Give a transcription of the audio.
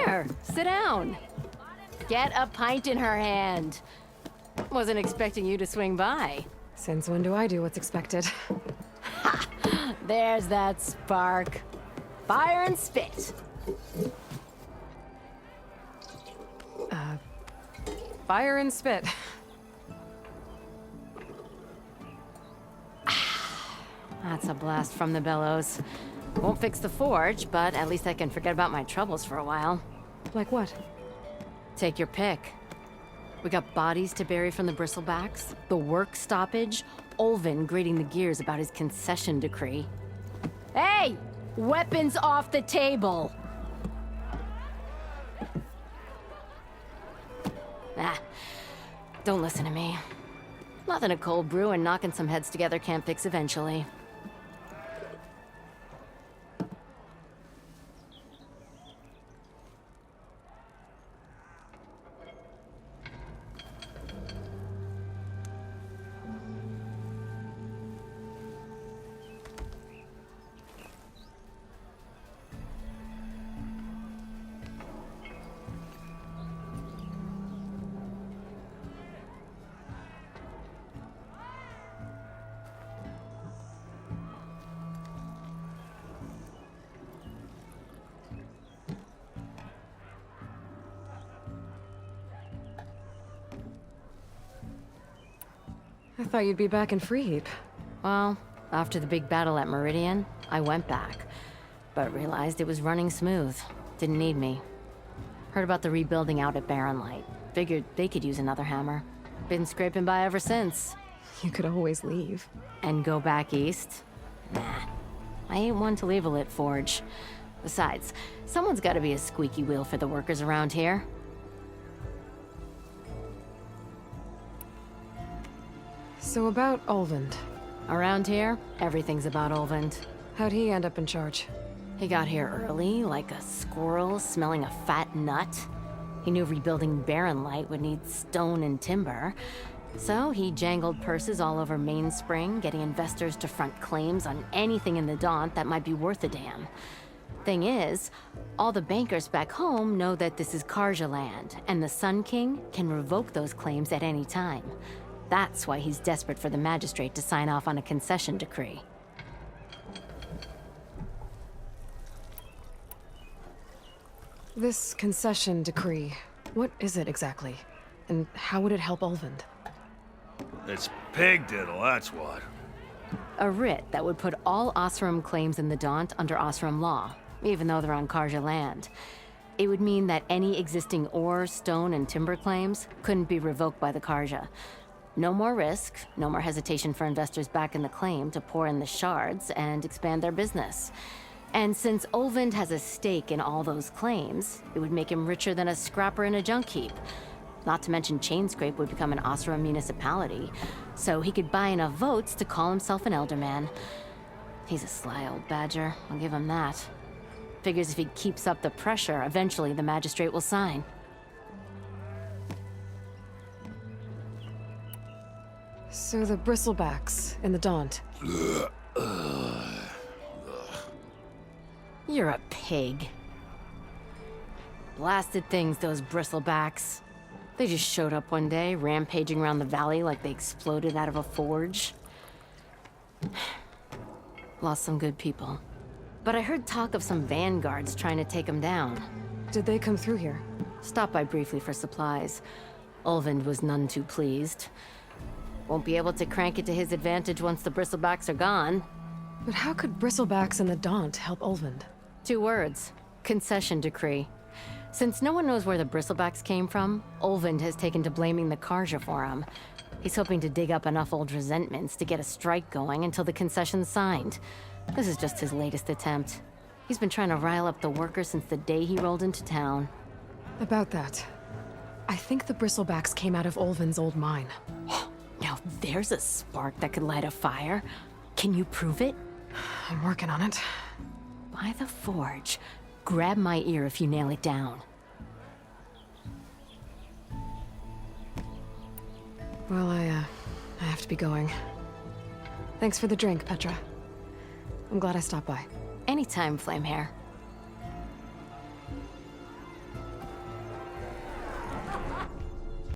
There, sit down. Get a pint in her hand. Wasn't expecting you to swing by. Since when do I do what's expected? There's that spark. Fire and spit. Fire and spit. That's a blast from the bellows. Won't fix the forge, but at least I can forget about my troubles for a while. Like what? Take your pick. We got bodies to bury from the bristlebacks, the work stoppage, Olvin grating the gears about his concession decree. Hey! Weapons off the table! Ah, don't listen to me. Nothing a cold brew and knocking some heads together can't fix eventually. I thought you'd be back in Freeheap. Well, after the big battle at Meridian, I went back, but realized it was running smooth. Didn't need me. Heard about the rebuilding out at Barren Light. Figured they could use another hammer. Been scraping by ever since. You could always leave. And go back east? Nah. I ain't one to leave a lit forge. Besides, someone's gotta be a squeaky wheel for the workers around here. So about Olvend. Around here, everything's about Olvend. How'd he end up in charge? He got here early, like a squirrel smelling a fat nut. He knew rebuilding Barren Light would need stone and timber. So he jangled purses all over Mainspring, getting investors to front claims on anything in the Daunt that might be worth a damn. Thing is, all the bankers back home know that this is Carja land, and the Sun King can revoke those claims at any time. That's why he's desperate for the magistrate to sign off on a concession decree. This concession decree, what is it exactly? And how would it help Olvend? It's pig diddle, that's what. A writ that would put all Osram claims in the Daunt under Osram law, even though they're on Carja land. It would mean that any existing ore, stone, and timber claims couldn't be revoked by the Carja. No more risk, no more hesitation for investors back in the claim to pour in the shards and expand their business. And since Olvend has a stake in all those claims, it would make him richer than a scrapper in a junk heap. Not to mention Chainscrape would become an Osram municipality, so he could buy enough votes to call himself an Elderman. He's a sly old badger, I'll give him that. Figures if he keeps up the pressure, eventually the magistrate will sign. So the bristlebacks in the Daunt. You're a pig. Blasted things, those bristlebacks. They just showed up one day, rampaging around the valley like they exploded out of a forge. Lost some good people. But I heard talk of some vanguards trying to take them down. Did they come through here? Stopped by briefly for supplies. Olvend was none too pleased. Won't be able to crank it to his advantage once the bristlebacks are gone. But how could bristlebacks in the Daunt help Olvend? 2 words. Concession decree. Since no one knows where the bristlebacks came from, Olvend has taken to blaming the Carja for them. He's hoping to dig up enough old resentments to get a strike going until the concession's signed. This is just his latest attempt. He's been trying to rile up the workers since the day he rolled into town. About that, I think the bristlebacks came out of Olvend's old mine. Now there's a spark that could light a fire. Can you prove it? I'm working on it. By the forge. Grab my ear if you nail it down. Well, I have to be going. Thanks for the drink, Petra. I'm glad I stopped by. Anytime, Flamehair.